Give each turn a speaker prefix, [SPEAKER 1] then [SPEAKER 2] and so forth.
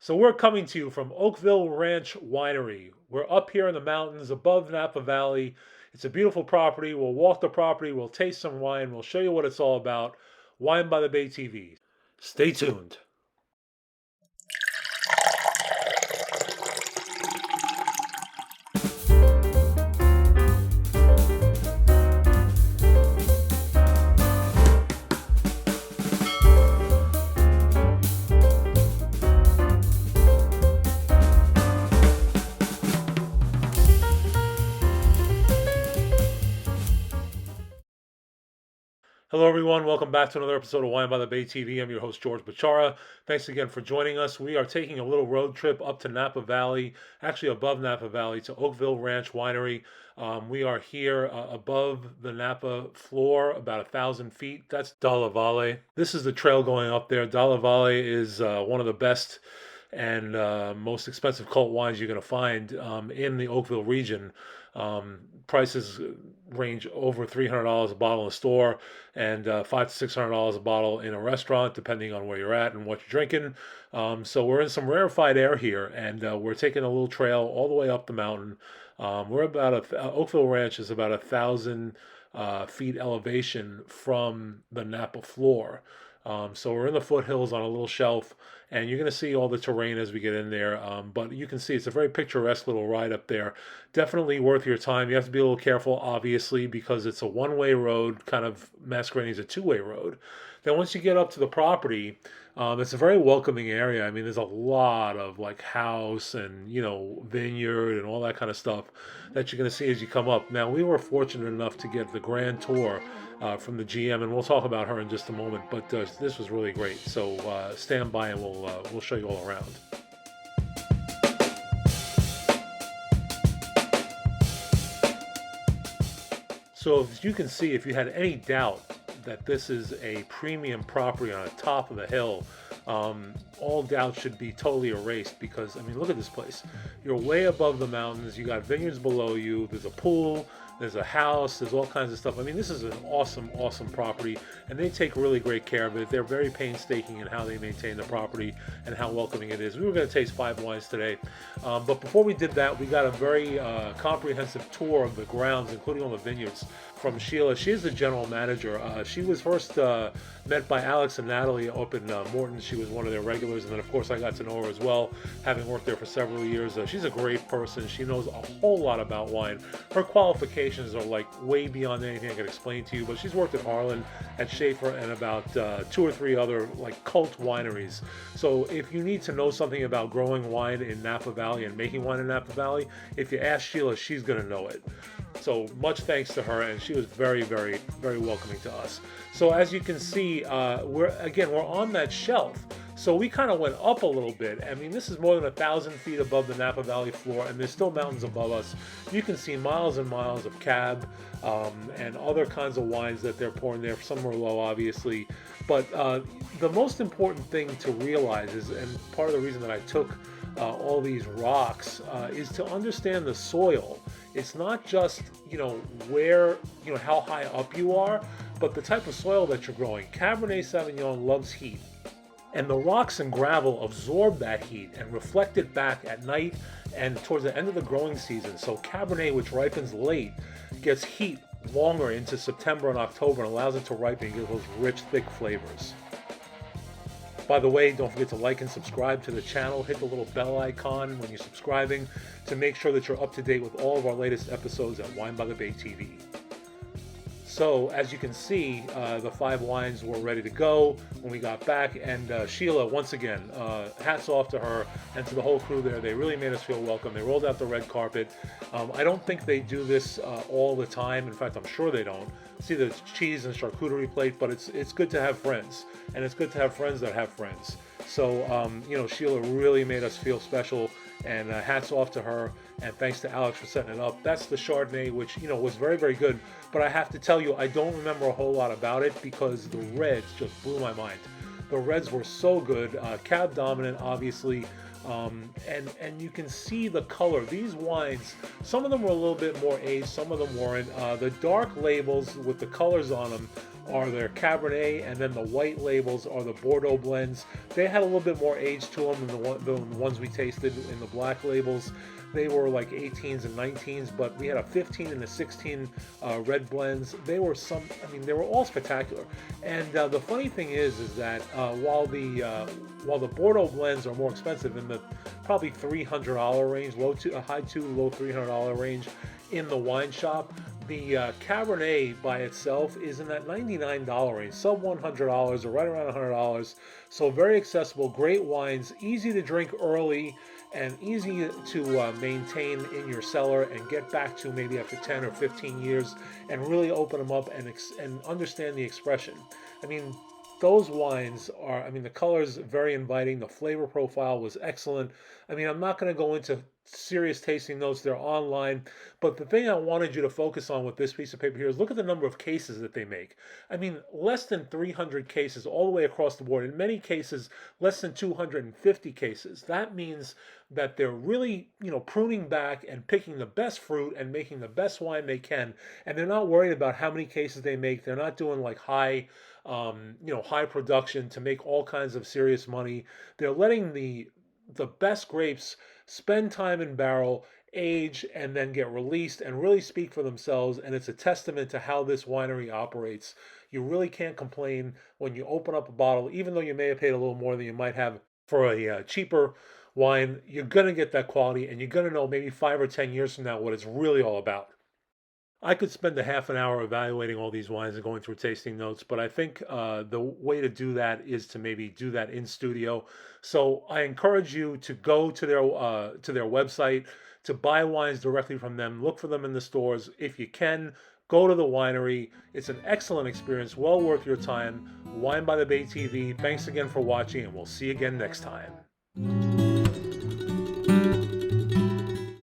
[SPEAKER 1] So we're coming to you from Oakville Ranch Winery. We're up here in the mountains above Napa Valley. It's a beautiful property. We'll walk the property, we'll taste some wine, we'll show you what it's all about. Wine by the Bay TV. Stay tuned. Hello, everyone. Welcome back to another episode of Wine by the Bay TV. I'm your host, George Bachara. Thanks again for joining us. We are taking a little road trip up to Napa Valley, actually above Napa Valley, to Oakville Ranch Winery. We are here above the Napa floor, about 1,000 feet. That's Dalla Valle. This is the trail going up there. Dalla Valle is one of the best and most expensive cult wines you're going to find in the Oakville region. Prices range over $300 a bottle in the store and $500 to $600 a bottle in a restaurant, depending on where you're at and what you're drinking. So we're in some rarefied air here, and we're taking a little trail all the way up the mountain. We're about Oakville Ranch is about 1,000 feet elevation from the Napa floor. So we're in the foothills on a little shelf, and you're going to see all the terrain as we get in there. But you can see it's a very picturesque little ride up there. Definitely worth your time. You have to be a little careful, obviously, because it's a one-way road, kind of masquerading as a two-way road. Then once you get up to the property, it's a very welcoming area. I mean, there's a lot of like house and, vineyard and all that kind of stuff that you're going to see as you come up. Now, we were fortunate enough to get the grand tour from the GM, and we'll talk about her in just a moment, but this was really great. So stand by and we'll show you all around. So as you can see, if you had any doubt that this is a premium property on the top of the hill, all doubt should be totally erased, because I mean, look at this place. You're way above the mountains, you got vineyards below you, there's a pool, there's a house, there's all kinds of stuff. I mean, this is an awesome property, and they take really great care of it. They're very painstaking in how they maintain the property and how welcoming it is. We were going to taste 5 wines today, but before we did that, we got a very comprehensive tour of the grounds, including all the vineyards, from Sheila. She's the general manager. She was first met by Alex and Natalie up in Morton. She was one of their regulars, and then of course I got to know her as well, having worked there for several years. She's a great person. She knows a whole lot about wine. Her qualifications are like way beyond anything I can explain to you, but she's worked at Harlan, at Schaefer, and about 2 or 3 other like cult wineries. So if you need to know something about growing wine in Napa Valley and making wine in Napa Valley, if you ask Sheila, she's going to know it. So much thanks to her, and she was very, very, very welcoming to us. So as you can see, we're on that shelf. So we kind of went up a little bit. I mean, this is more than 1,000 feet above the Napa Valley floor, and there's still mountains above us. You can see miles and miles of Cab and other kinds of wines that they're pouring there. Some are low, obviously. But the most important thing to realize is, and part of the reason that I took all these rocks is to understand the soil. It's not just, where, how high up you are, but the type of soil that you're growing. Cabernet Sauvignon loves heat, and the rocks and gravel absorb that heat and reflect it back at night and towards the end of the growing season. So Cabernet, which ripens late, gets heat longer into September and October and allows it to ripen and give those rich, thick flavors. By the way, don't forget to like and subscribe to the channel. Hit the little bell icon when you're subscribing to make sure that you're up to date with all of our latest episodes at Wine by the Bay TV. So, as you can see, the 5 wines were ready to go when we got back, and Sheila, once again, hats off to her and to the whole crew there. They really made us feel welcome. They rolled out the red carpet. I don't think they do this all the time. In fact, I'm sure they don't. See the cheese and charcuterie plate, but it's good to have friends, and it's good to have friends that have friends. So, Sheila really made us feel special, and hats off to her, and thanks to Alex for setting it up. That's the Chardonnay, which, was very, very good, but I have to tell you, I don't remember a whole lot about it because the reds just blew my mind. The reds were so good, Cab dominant, obviously, and you can see the color. These wines, some of them were a little bit more aged, some of them weren't. The dark labels with the colors on them are their Cabernet, and then the white labels are the Bordeaux blends. They had a little bit more age to them than the ones we tasted in the black labels. They were like 18s and 19s, but we had a 15 and a 16 red blends. They were they were all spectacular. And the funny thing is that while the Bordeaux blends are more expensive in the probably $300 range, high to low $300 range in the wine shop, the Cabernet by itself is in that $99 range, sub $100 or right around $100. So very accessible, great wines, easy to drink early and easy to maintain in your cellar and get back to maybe after 10 or 15 years and really open them up and understand the expression. I mean, those wines are, the color's very inviting. The flavor profile was excellent. I'm not going to go into serious tasting notes. They're online. But the thing I wanted you to focus on with this piece of paper here is look at the number of cases that they make. Less than 300 cases all the way across the board. In many cases, less than 250 cases. That means that they're really, pruning back and picking the best fruit and making the best wine they can. And they're not worried about how many cases they make. They're not doing like high production to make all kinds of serious money. They're letting the best grapes spend time in barrel, age, and then get released and really speak for themselves. And it's a testament to how this winery operates. You really can't complain when you open up a bottle, even though you may have paid a little more than you might have for a cheaper wine. You're going to get that quality, and you're going to know maybe 5 or 10 years from now what it's really all about. I could spend a half an hour evaluating all these wines and going through tasting notes, but I think the way to do that is to maybe do that in studio. So I encourage you to go to their website to buy wines directly from them. Look for them in the stores. If you can, go to the winery. It's an excellent experience, well worth your time. Wine by the Bay TV. Thanks again for watching, and we'll see you again next time.